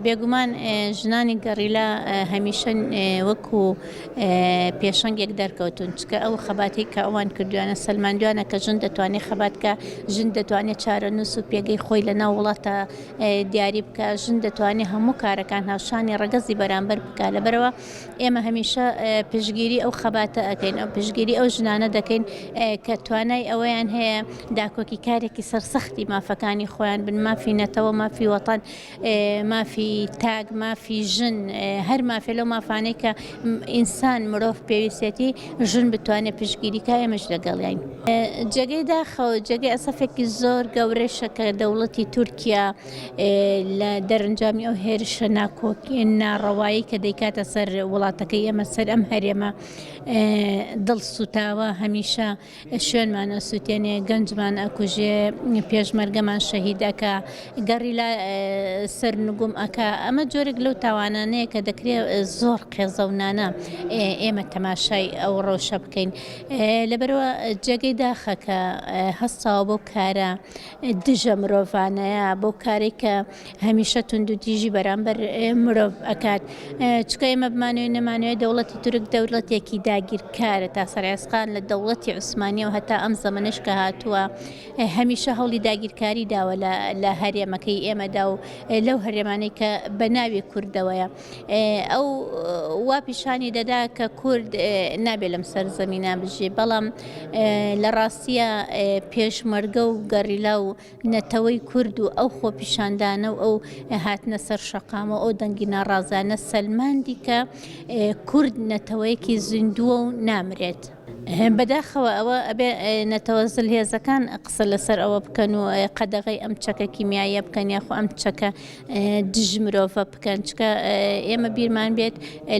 بێگومان ژنانی گەڕیلا هەمیشە وەکو پێشەنگێک دەرکەوتون چکە ئەو خەباتی کە ئەوان کردوانە سەلماندوانە کە ژن دەتوانێت خەباتکە ژن دەتوانێت چارەنووس و پێگەی خۆی لە ناو وڵاتە دیاری بکە ژن دەتوانێت هەموو کارەکان هاوشانی ڕەگەزی بەرامبەر بکە لەبەرەوە ئێمە هەمیشە پشگیری ئەو خەباتە ئەەکەین ئەو پشگیری ئەو ژنانە دەکەین کە توانای ئەوەیان هەیە داکۆکی کارێکی سەرسەختی مافەکانی خۆیان بن مافی نەتەوە مافی وەتان مافی تاگ مافی ژن هەر مافێ لەو مافانەی کە ئینسان مرۆڤ پێویستێتی ژن بتوانێت پشگیریکە ئێمەش لەگەڵیان جێگەی داخەوە جێگەی ئەسەفێکی زۆر گەورەیشە کە دەوڵەتی تورکیا لە دەرەنجامی ئەو هێرشە ناکۆکی ناڕەوایی کە دەیکاتە سەر وڵاتەکەی ئێمە سەر ئەم هەرێمە دڵ سوتاوە هەمیشە شوێنمانە سووتێنێ گەنجمان ئەکوژێ پێشمەرگەمان شەهیدەکە گەڕی لە سەر نگوم ئەکا ئەمە جۆرێک لەو تاوانانەیە کە دەکرێت زۆر قێزەونانە ئێمە تەماشای ئەو ڕۆژە بکەین لەبەرەوە جێگەی داخەکە هەستاوە بۆ کارە دژە مرۆڤانەیە بۆ کارێک کە هەمیشە تونند و دیژی بەرامبەر مرۆڤ ئەکات چکە ئێمە بمانوێت نەمانوێت دەوڵەتی تورک دەوڵەتێکی داگیرکارە تا سەرعسقان لە دەوڵەتی عوسمانیە و هەتا ئەم زەمانش کە هاتووە هەمیشە هەوڵی داگیرکاری داوە لە هەرێمەکەی ئێمەدا و لەو هەرێمانەی کە بە ناوی کوردەوەیە ئەو وا پیشانی دەدا کە کورد نابێت لەم سەر زەمینە بژێ بەڵام لە ڕاستیە پێشمەرگە و گەڕیلا و نەتەوەی کورد و ئەو خۆ پیشاندانە و ئەو هاتنە سەر شەقامە ئەو دەنگی ناڕازانە سەلماندی کە کورد نەتەوەیەکی زیندووە و نامرێت. بەداخەوە ئەوە ئەبێ نەتەوەزل هێزەکان قسە لەسەر ئەوە بکەن و قەدەغی ئەم چەکە کیمیایە بکەن یاخۆ ئەم چەکە دژ مرۆڤە بکەن چکە ئێمە بیرمان بێت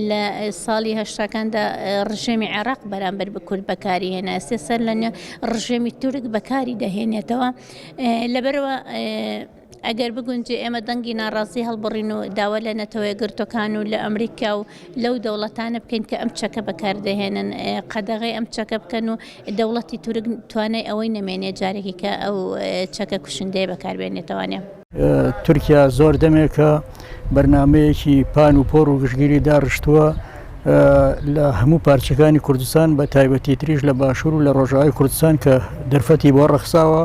لە ساڵی هەشتاکاندا ڕژێمی عێراق بەرامبەر بە کورد بەکاری هێنا سێ سەر لە ڕژێمی تورک بەکاری دەهێنێتەوە لەبەرەوە ئەگەر بگونجێ ئێمە دەنگی ناڕازی هەڵبڕین و داوا لە نەتەوەی گرتوەکان و لە ئەمریکا و لەو دەوڵەتانە بکەین کە ئەم چەکە بەکاردەهێنن قەدەغی ئەم چەکە بکەن و دەوڵەتی تورک توانای ئەوەی نەمێنێ جارێکی کە ئەو چەکە کوشندەیە بەکاربێنێتەوانێ. تورکیا زۆر دەمێکە بەرنمەیەکی پان و پۆڕ و گشتگیری داڕشتووە لە هەموو پارچەکانی کوردستان بە تایبەتی تریش لە باشوور و لە ڕۆژاوای کوردستان کە دەرفەتی بۆ ڕەخساوە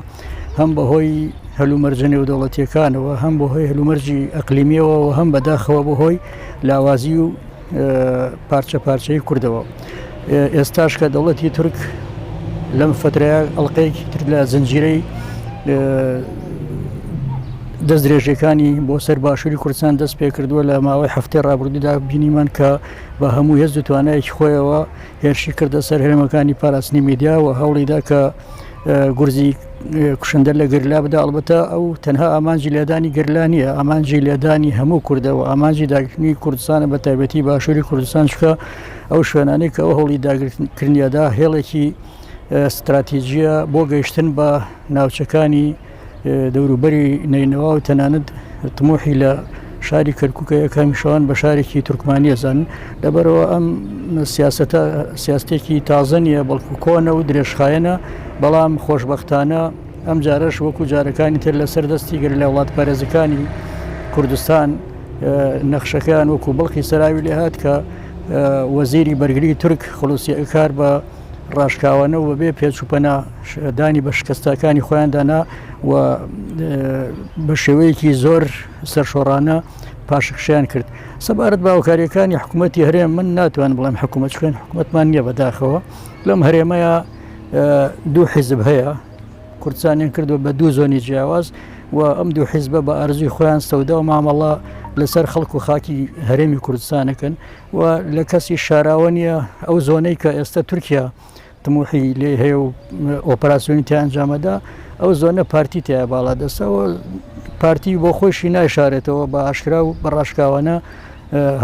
هەم بەهۆی هەلومەرجە نێودەوڵەتیەکانەوە هەم بەهۆی هەلومەرجی ئەقلیمیەوە و هەم بەداخەوە بەهۆی لاوازی و پارچە پارچەی کوردەوە. ئێستاش کە دەوڵەتی تورک لەم فترەیە ئەڵقەیەکی تر لە زنجیرەی دەست درێژەکانی بۆ سەر باشووری کوردستان دەست پێ کردووە لە ماوەی هەفتەی ڕابردوودا بینیمان کە بە هەموو هێز و توانایەکی خۆیەوە هێرشی کردە سەر هەرێمەکانی پاراستنی میدیا و هەوڵیدا کە گورزی کوشندە لە گەرلا بدا ئەڵبەتە ئەو تەنها ئامانجی لێدانی گەرلا نیە ئامانجی لێدانی هەموو کوردەوە ئامانجی داگرتنی کوردستانە بە تایبەتی باشووری کوردستان چکە ئەو شوێنانەی کە ئەو هەوڵی داگرتنکردنیەدا هێڵێکی استراتیژیە بۆ گەیشتن بە ناوچەکانی دەوروبەری نینەوە و تەنانەت تموحی لە شاری کەرکووکە یەکەمیشەوان بە شارێکی تورکمانی ئەزانن لەبەرەوە ئەم سیاستێکی تازە نیە بەڵکو کۆنە و درێژخایەنە بەڵام خۆشبەختانە ئەم جارەش وەکو جارەکانی تر لەسەر دەستی گەر لە وڵات پارێزەکانی کوردستان نەخشەکان وەکو بڵقی سەراوی لێ هات کە وەزیری بەرگری تورک خولوسی ئەکار بە ڕاشکاوانە و بەبێ پێچووپەنا دانی بە شکستەکانی خۆیاندانا و بە شێوەیەکی زۆر سەرشۆڕانە پاشەکشیان کرد. سەبارەت باوکاریەکانی حکوومەتی هەرێم من ناتوان بڵێم حکوومەت چکەن حکوومەتمان نییە بەداخەوە لەم هەرێمەیە دوو حیزب هەیە کوردستانیان کردووە بە دوو زۆنی جیاواز و ئەم دوو حیزبە بە ئارزوی خۆیان سەودا و مامەڵە لەسەر خەڵک و خاکی هەرێمی کوردستانەکەن و لە کەسی شاراوە نیە ئەو زۆنەی کە ئێستا تورکیا تموحی لێ هەیە و ئۆپەراسیۆنی تیا ئەنجامەدا ئەو زۆنە پارتی تیا باڵا دەستەوە پارتی بۆ خۆشی نایشارێتەوە بە ئاشکرا و بەڕاشکاوانە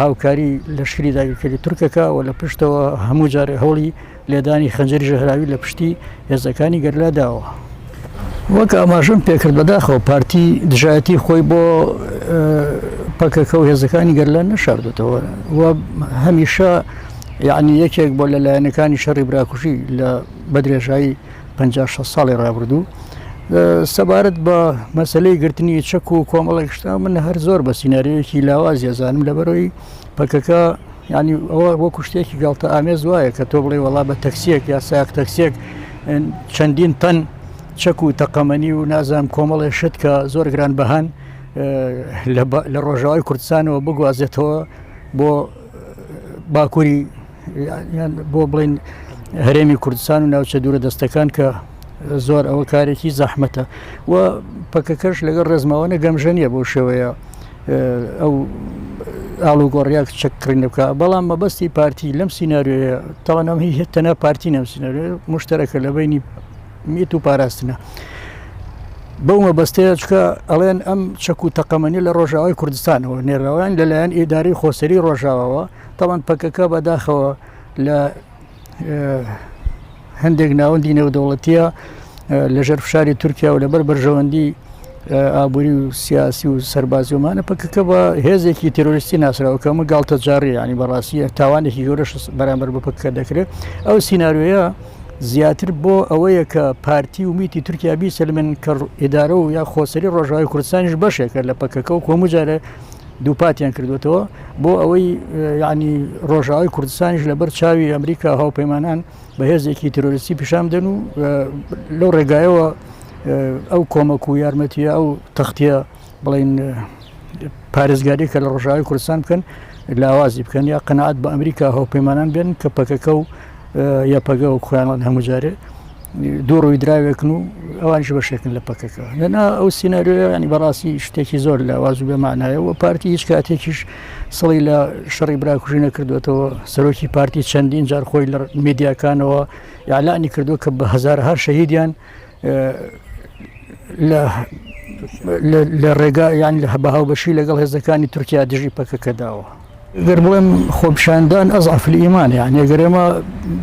هاوکاری لەشکری داگیرکردی تورکەکە و لە پشتەوە هەموو جارێ هەوڵی لێدانی خەنجەری ژەهراوی لە پشتی هێزەکانی گەرلا داوە. وەک ئاماژەم پێکرد بەداخەوە پارتی دژایەتی خۆی بۆ پەکەکە و هێزەکانی گەرلا نەشاردوێتەوە و هەمیشە یعنی یەکێک بۆ لەلایەنەکانی شەڕی براکوژی لە بەدرێژایی 56 ساڵی ڕابردوو سەبارەت بە مەسلەی گرتنی چەک و کۆمەڵێک شتا من هەر زۆر بە سینەریەکی لاوازی ئەزانم لەبەرەوەی پەکەکە ینی ئەوە وەکو شتێکی گاڵتە ئامێز وایە کە تۆ بڵێ وەڵا بە تەکسیەک یا ساق تەکسیەک چەندین تەن چەک و تەقەمەنی و نازانم کۆمەڵێ شت کە زۆر گران بەهان لە ڕۆژاوای کوردستانەوە بگوازێتەوە بۆ باکووری بۆ بڵین هەرێمی کوردستان و ناوچە دوورە دەستەکان کە زۆر ئەوە کارێکی زەحمەتە و پەکەکەش لەگەڵ ڕێزماوەنە گەمژەنیە بۆ شێوەیە ئەو ئاڵوگۆڕیاک چەککردنە بکە بەڵام مەبەستی پارتی لەم سینناریۆیە تاوانام هی هێتەنە پارتی نەم سینناریۆ مشتەرەکە لە بینی میت و پاراستنە بەو مەبەستەیە چکە ئەڵێن ئەم چەک و تەقەمەنی لە ڕۆژاوای کوردستانەوە نێراوان لەلایەن ئیداری خۆسەری ڕۆژاوەوە تاوان پەکەکە بەداخەوە لە هەندێک ناوەندی نێودەوڵەتیە لەژێر فشاری تورکیا و لەبەر بەرژەوەندی ئابووری و سیاسی و سەربازیۆمانە پەکەکە بە هێزێکی تێرۆریستی ناسراوە کە ئەمە گاڵتە جاڕی ینی بەڕاستی تاوانێکی گەورەش بەرامبەر بە پەکەکە دەکرێت ئەو سینناریۆیە زیاتر بۆ ئەوەیە کە پارتی و میتی تورکیا بیسەلمن کە ئیدارە و یا خۆسەری ڕۆژاوای کوردستانیش بەشێکە لە پەکەکە و کۆموجارە دووپاتیان کردوێتەوە بۆ ئەوەی یعنی ڕۆژاوای کوردستانیش لەبەر چاوی ئەمریکا هاوپەیمانان بە هێزێکی تیرۆریستی پیشام دەن و لەو ڕێگایەوە ئەو کۆمەک و یارمەتیە ئەو تەختیە بڵین پارێزگاری کە لە ڕۆژاوای کوردستان بکەن لاوازی بکەن یا قەنەعەت بە ئەمریکا هاوپەیمانان بێن کە پەکەکە و یاپەگە و خۆیانڵان هەموو جارێ دوو ڕووی دراوێکن و ئەوانش بەشێکن لە پەکەکە لەنا ئەو سینناریۆیە ینی بەڕاستی شتێکی زۆر لاواز و بێمانایە و پارتی هیچ کاتێکیش سڵی لە شەڕی براکوژی نەکردوێتەوە سەرۆکی پارتی چەندین جار خۆی لە میدیاکانەوە یاعلانی کردو کە بە هەزارها شەهیدیان لە ڕێگا یان لە بەهاوبەشی لەگەڵ هێزەکانی تورکیا دژی پەکەکە داوە گەر بڵێم خۆپشاندان ئەزعف الئیمان یعنی ئەگەر ئێمە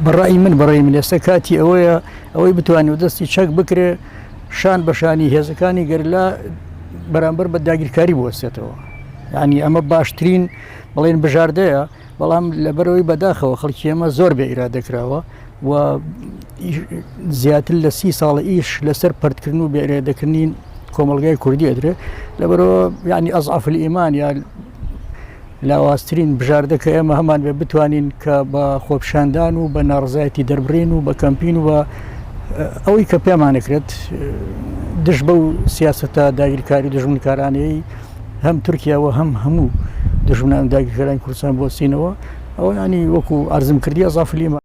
بەڕای من بەڕێی من ئێستا کاتی ئەوەیە ئەوەی بتوانێت و دەستی چەک بکرێ شان بەشانی هێزەکانی گەرلا بەرامبەر بە داگیرکاری بوەستێتەوە یعنی ئەمە باشترین بڵێن بژاردەیە بەڵام لەبەرەوەی بەداخەوە خەڵکی ئێمە زۆر بێ ئیرادەکراوە و زیاتر لە 30 ساڵە ئیش لەسەر پەرتکردن و بێئیرادەکردنی کۆمەڵگای کوردی ئەدرێ لەبەرەوە یعنی ئەزعف الئیمان یا لاوازترین بژاردەکە ئێمە هەمان بێ بتوانین کە بە خۆپشاندان و بە ناڕزایەتی دەربڕین و بە کەمپین و بە ئەوەی کە پێمانەکرێت دژ بە و سیاسەتە داگیرکاری دژمنکارانەیە هەم تورکیاوە هەم هەموو دژمنان داگیرکارانی کوردستان بۆ سینەوە ئەوە ینی وەکو ئەرزم کردی ئەزعف الئیمان